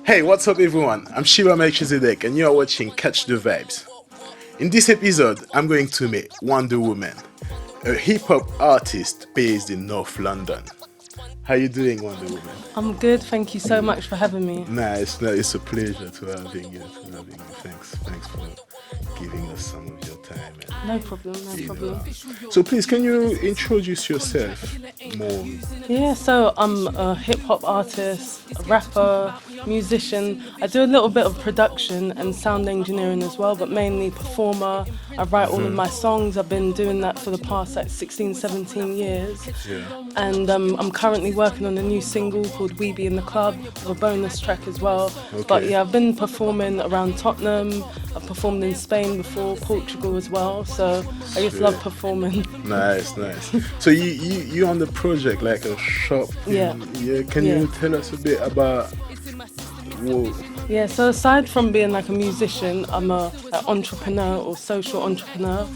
Hey, what's up everyone? I'm Shiva Melchizedek and you're watching Catch the Vibes. In this episode, I'm going to meet WondR, a hip-hop artist based in North London. How you doing, WondR? I'm good, thank you so much for having me. Nice, no, it's a pleasure to having you. Thanks for giving us some of your time. No problem, no problem. So please, can you introduce yourself more? Yeah, so I'm a hip hop artist, a rapper, musician. I do a little bit of production and sound engineering as well, but mainly performer. I write all of my songs. I've been doing that for the past 16, 17 years. Yeah. And I'm currently working on a new single called We Be in the Club, with a bonus track as well. Okay. But yeah, I've been performing around Tottenham. I've performed in Spain before, Portugal as well. So I just love performing. Nice. So you on the project like a shop? Yeah. Can you tell us a bit about? Whoa. Yeah, so aside from being like a musician, I'm an entrepreneur or social entrepreneur,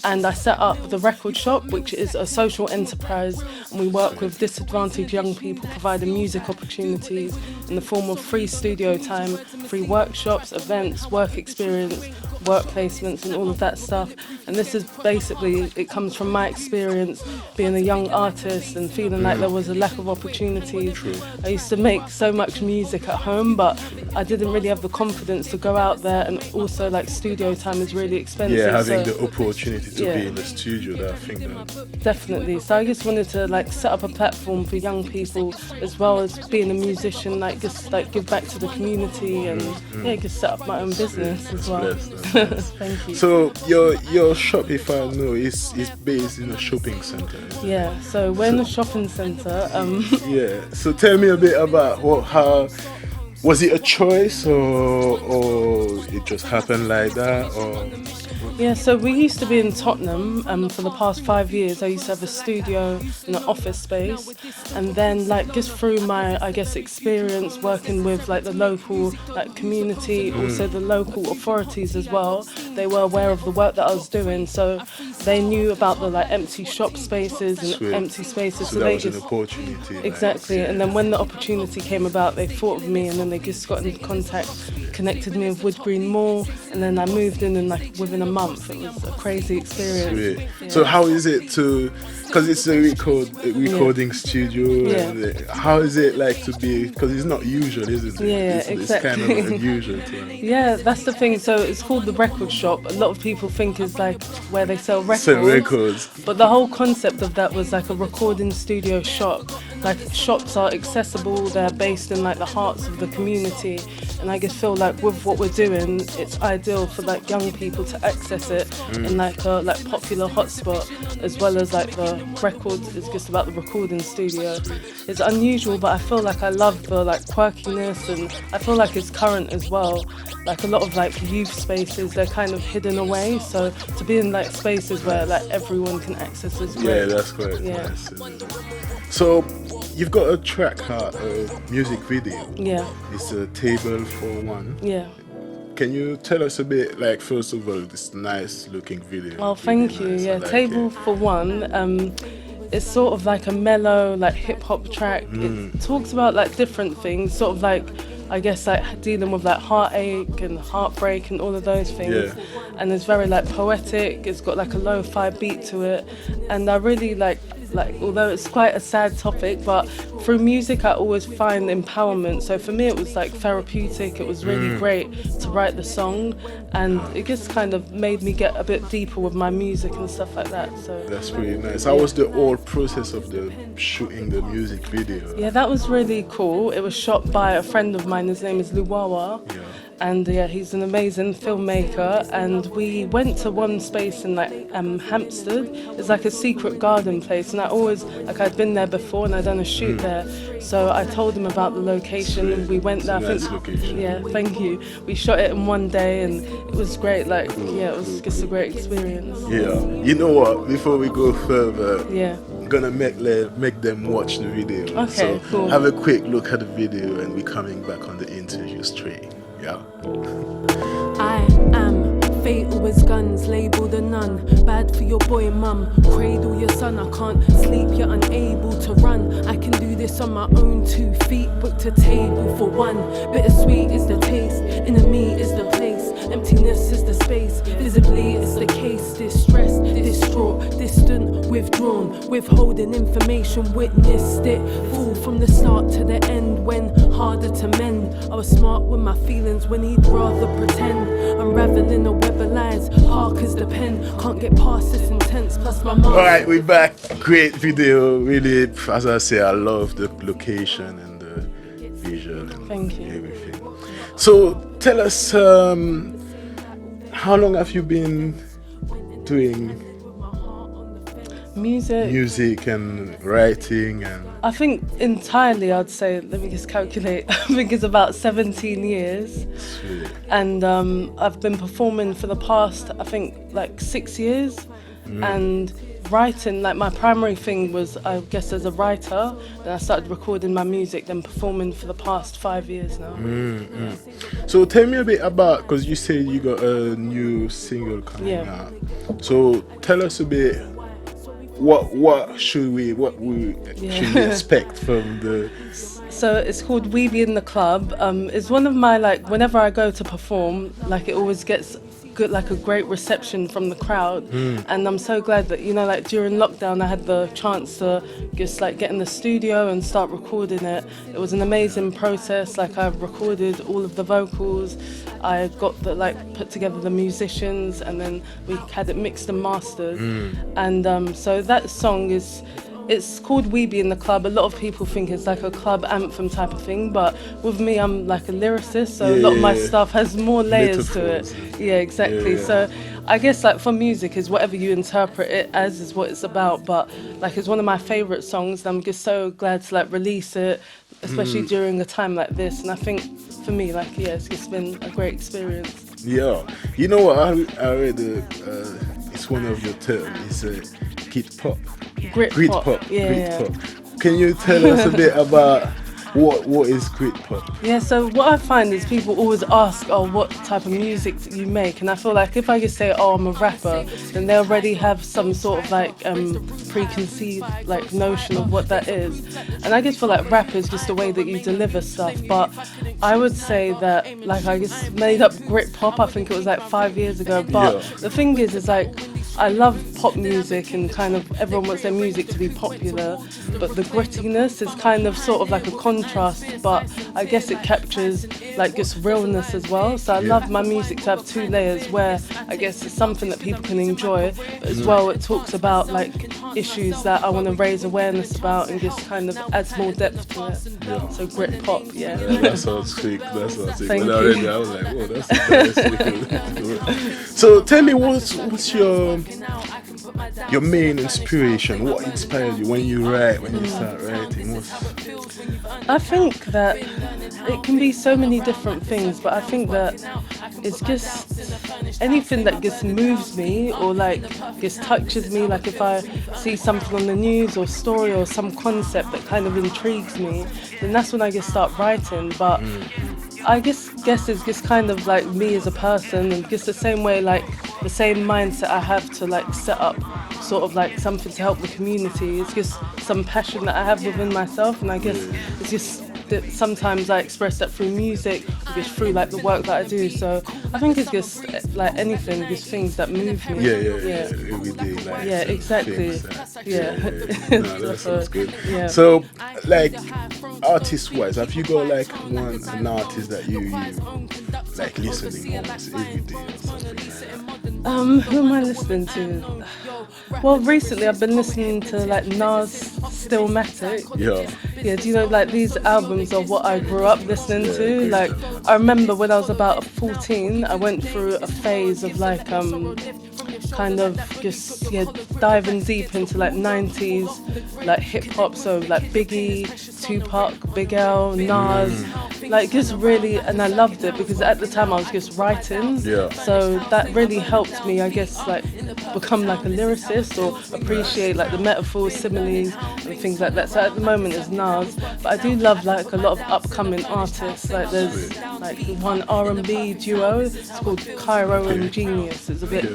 and I set up the record shop, which is a social enterprise, and we work with disadvantaged young people, providing music opportunities in the form of free studio time, free workshops, events, work experience, work placements and all of that stuff. And this is basically, it comes from my experience being a young artist and feeling like there was a lack of opportunities. True. I used to make so much music at home, but I didn't really have the confidence to go out there, and also like studio time is really expensive. Yeah, having the opportunity to be in the studio, that I think that. Definitely. So I just wanted to like set up a platform for young people, as well as being a musician, like just like give back to the community and just set up my own business as well. Blessed. Thank you. So your shop, if I know, is based in a shopping center. Yeah, so we're in a shopping centre. Yeah. So tell me a bit about how was it a choice or it just happened like that or? Yeah, so we used to be in Tottenham for the past 5 years. I used to have a studio and an office space, and then like just through my, I guess, experience working with like the local like community, also the local authorities as well, they were aware of the work that I was doing, so they knew about the like empty shop spaces and Sweet. empty spaces. So that was an opportunity. Exactly, and then when the opportunity came about, they thought of me, and then they just got in contact, connected me with Wood Green Mall, and then I moved in and like within a month. It was a crazy experience. Sweet. Yeah. So how is it to, because it's a recording studio, and how is it like to be, because it's not usual, isn't it? Yeah, It's kind of unusual to Yeah, that's the thing. So it's called the record shop. A lot of people think it's like where they sell records. sell records. But the whole concept of that was like a recording studio shop. Like shops are accessible, they're based in like the hearts of the community. And I just feel like with what we're doing, it's ideal for like young people to access it in like a like popular hotspot, as well as like the records. It's just about the recording studio. It's unusual, but I feel like I love the like quirkiness, and I feel like it's current as well. Like a lot of like youth spaces, they're kind of hidden away. So to be in like spaces where like everyone can access is great. Yeah, that's quite Yeah. nice. Isn't it? So you've got a track, a music video. Yeah, It's a table for one. yeah. Can you tell us a bit, like, first of all, this nice looking video? Oh, thank Really you. nice, I Yeah, like Table it. for One. It's sort of like a mellow, like hip hop track. It talks about like different things, sort of like, I guess, like dealing with like heartache and heartbreak and all of those things. Yeah. And it's very like poetic. It's got like a lo-fi beat to it, and I really like although it's quite a sad topic, but through music I always find empowerment. So for me it was like therapeutic. It was really great to write the song, and it just kind of made me get a bit deeper with my music and stuff like that. So That's really nice. How was the whole process of the shooting the music video? yeah, that was really cool. It was shot by a friend of mine. His name is Luwawa. Yeah. And yeah, he's an amazing filmmaker. And we went to one space in like Hampstead. It's like a secret garden place, and I always like I'd been there before and I'd done a shoot there. So I told him about the location, and we went there. Nice location. Yeah, thank you. We shot it in one day, and it was great. Like yeah, it was just a great experience. Yeah. You know what? Before we go further, Yeah. I'm gonna make them watch the video. Okay, So cool. have a quick look at the video, and we're coming back on the interview straight. Yeah. I am Fatal as guns, label the nun. Bad for your boy mum, cradle your son. I can't sleep, you're unable to run. I can do this on my own 2 feet. Booked a table for one. Bittersweet is the taste, enemy is the place. Emptiness is the space, visibly it's the case. Distressed, distraught, distant, withdrawn. Withholding information, witnessed it. Fall from the start to the end when harder to mend. I was smart with my feelings when he'd rather pretend. Unraveling a web of lies, hark as the pen. Can't get past this intense, plus my mind. Alright, we're back. Great video. Really, as I say, I love the location and the visual and Thank you. everything. So tell us, how long have you been doing music and writing and I think entirely, I'd say, let me just calculate, I think it's about 17 years. shit. And I've been performing for the past, I think, like 6 years. And writing, like my primary thing was, I guess, as a writer. Then I started recording my music, then performing for the past 5 years now. So tell me a bit about, because you said you got a new single coming out. So tell us a bit, what should we expect from the... So it's called We Be in the Club. It's one of my, like, whenever I go to perform, like, it always gets good, like a great reception from the crowd. And I'm so glad that, you know, like during lockdown I had the chance to just like get in the studio and start recording it. It was an amazing process. Like, I recorded all of the vocals, I got the, like, put together the musicians, and then we had it mixed and mastered. And so that song is, it's called We Be in the Club. A lot of people think it's like a club anthem type of thing, but with me, I'm like a lyricist, so a lot of my stuff has more layers to it. Yeah, exactly. So I guess, like, for music is whatever you interpret it as is what it's about. But like, it's one of my favorite songs, and I'm just so glad to like release it, especially during a time like this. And I think for me, like, yeah, it's just been a great experience. Yeah, you know what, I read it's one of your terms, it's hip hop. Grit pop. Pop. Can you tell us a bit about what is grit pop? Yeah, so what I find is people always ask, oh, what type of music do you make? And I feel like if I just say, oh, I'm a rapper, then they already have some sort of like preconceived like notion of what that is. And I just feel like rap is just the way that you deliver stuff. But I would say that, like, I just made up grit pop, I think it was like 5 years ago. But the thing is like, I love pop music and kind of everyone wants their music to be popular, but the grittiness is kind of sort of like a contrast, but I guess it captures like just realness as well. So I love my music to have 2 layers where I guess it's something that people can enjoy, but as well it talks about like issues that I want to raise awareness about and just kind of adds more depth to it. So grit pop, That sounds sick. That sounds sick. Thank When I you. read it, I was like, whoa, that's So tell me, what's your main inspiration? What inspired you when you write, when you start writing? I think that it can be so many different things, but I think that it's just anything that just moves me or like just touches me. Like if I see something on the news or story or some concept that kind of intrigues me, then that's when I just start writing. But I guess it's just kind of like me as a person, and just the same way, like the same mindset I have to like set up sort of like something to help the community. It's just some passion that I have within myself, and I guess it's just that sometimes I express that through music or just through like the work that I do. So I think it's just like anything, just things that move me. Every day, like Exactly. No, that sounds good. Yeah. So, like, artist-wise, have you got like an artist that you like listening almost every day or something like that? Who am I listening to? Well, recently I've been listening to like Nas Stillmatic. Yeah, do you know, like these albums are what I grew up listening to? Like, I remember when I was about 14, I went through a phase of like kind of just diving deep into like 90s like hip hop, so like Biggie, Tupac, Big L, Nas, like just really, and I loved it because at the time I was just writing. Yeah. So that really helped me, I guess, like become like a lyricist or appreciate like the metaphors, similes, and things like that. So at the moment it's Nas, but I do love like a lot of upcoming artists. Like there's like one R&B duo. It's called Cairo and Genius. It's a bit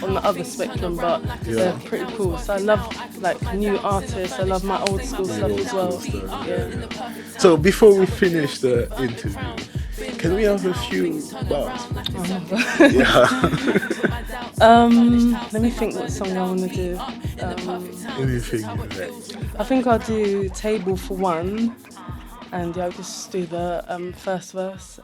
on the other spectrum, but they're pretty cool. So I love like new artists. I love my old school stuff as well. Yeah. So before we finish the interview, can we have a few bars? Yeah. Let me think what song I want to do. Anything you like. I think I'll do Table for One, and I'll just do the first verse.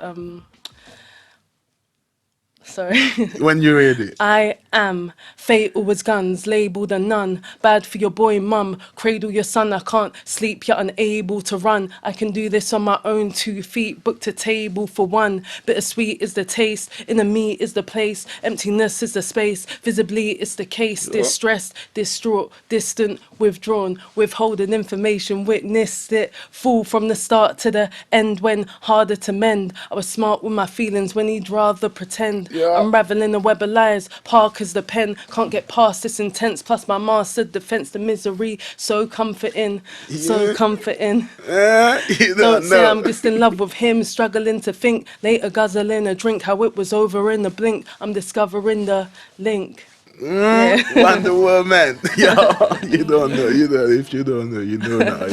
Sorry. When you're ready. I am fatal with guns, labelled a nun. Bad for your boy mum, cradle your son. I can't sleep, you're unable to run. I can do this on my own 2 feet. Booked a table for one. Bittersweet is the taste, inner me is the place. Emptiness is the space, visibly it's the case. Distressed, distraught, distant, withdrawn. Withholding information, witnessed it. Fall from the start to the end when harder to mend. I was smart with my feelings when he'd rather pretend. Unraveling a web of lies, Parker's the pen. Can't get past this intense, plus my master defense, the misery. So comforting, so comforting. Don't say I'm just in love with him, struggling to think. Later guzzling a drink, how it was over in a blink. I'm discovering the link. Wonder Woman. Yeah, you don't know. You know, if you don't know, you know now.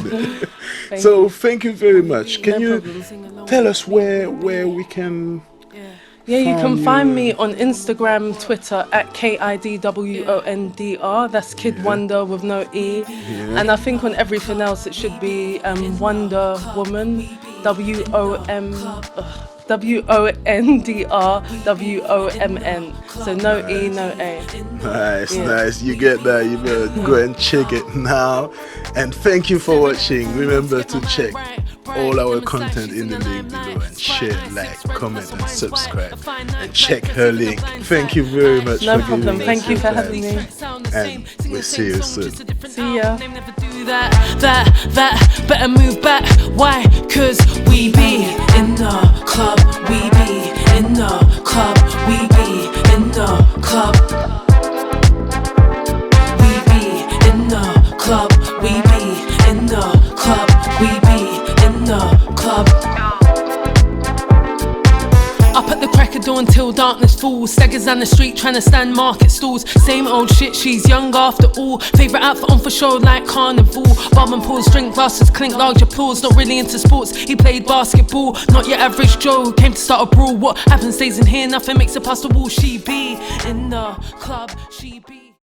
So thank you very much. Can you tell us where we can? Yeah, you can find me on Instagram, Twitter at KIDWONDR. That's Kid WondR with no E. And I think on everything else it should be WondR Woman, WONDR WOMN. So no E, no A. Nice. You get that. You better go and check it now. And thank you for watching. Remember to check all our content in the link below and share, like, comment and subscribe and check her link. Thank you very much. No problem. Thank you for having me. And we'll see you soon. See ya. That, better move back. Why? Cause we be in the club. We be in the club. We be in the club. We be in the club. We be in the club. We be in the club. Up at the crack of dawn till darkness falls. Staggers down the street trying to stand market stalls. Same old shit, she's young after all. Favourite outfit on for show like carnival. Barman pulls, drink glasses, clink large applause. Not really into sports, he played basketball. Not your average Joe who came to start a brawl. What happens stays in here, nothing makes it past the wall. She be in the club, she be